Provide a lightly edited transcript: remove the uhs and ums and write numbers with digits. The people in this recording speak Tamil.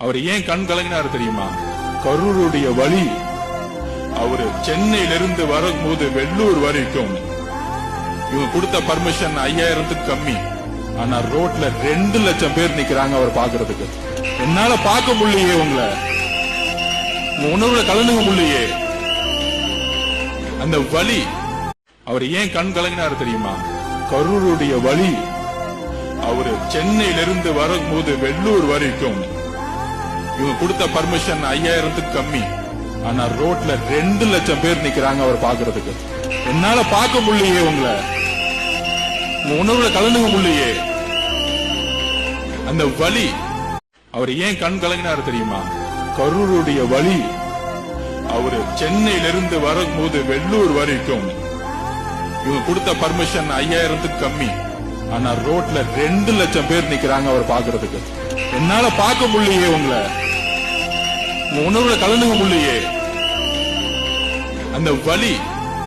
அவர் ஏன் கண் கலங்கினார் தெரியுமா? கரூருடைய வழி. அவரு சென்னையிலிருந்து வரும்போது வெள்ளூர் வரைக்கும் இவங்க கொடுத்த பர்மிஷன் 5000க்கு கம்மி. ஆனா ரோட்ல 2 லட்சம் பேர் நிக்கிறாங்க அவர் பாக்குறதுக்கு. என்னால பார்க்க முடியலையே, உங்களை உணவுல கலந்துக்க முடியலையே. அந்த வழி. அவர் ஏன் கண் கலங்கினார் தெரியுமா? கரூருடைய வழி. அவரு சென்னையிலிருந்து வரும்போது வெள்ளூர் வரைக்கும் இவங்க கொடுத்த பர்மிஷன் 5000க்கு கம்மி. ஆனா ரோட்ல 2 லட்சம் பேர் நிக்கிறாங்க அவர் பாக்குறதுக்கு. என்னால பார்க்க முடியலையே, உங்களை உணவுல கலந்துக்க முடியலையே. அந்த வழி. அவர் ஏன் கண் கலங்கினார் தெரியுமா? கரூருடைய வழி. அவரு சென்னையிலிருந்து வரும்போது வெள்ளூர் வரைக்கும் இவங்க கொடுத்த பர்மிஷன் 5000க்கு கம்மி. ஆனா ரோட்ல 2 லட்சம் பேர் நிக்கிறாங்க அவர் பாக்குறதுக்கு. என்னால பார்க்க முடியலையே, உங்களை உணவுல கலந்துக்க முடியலையே. அந்த வழி.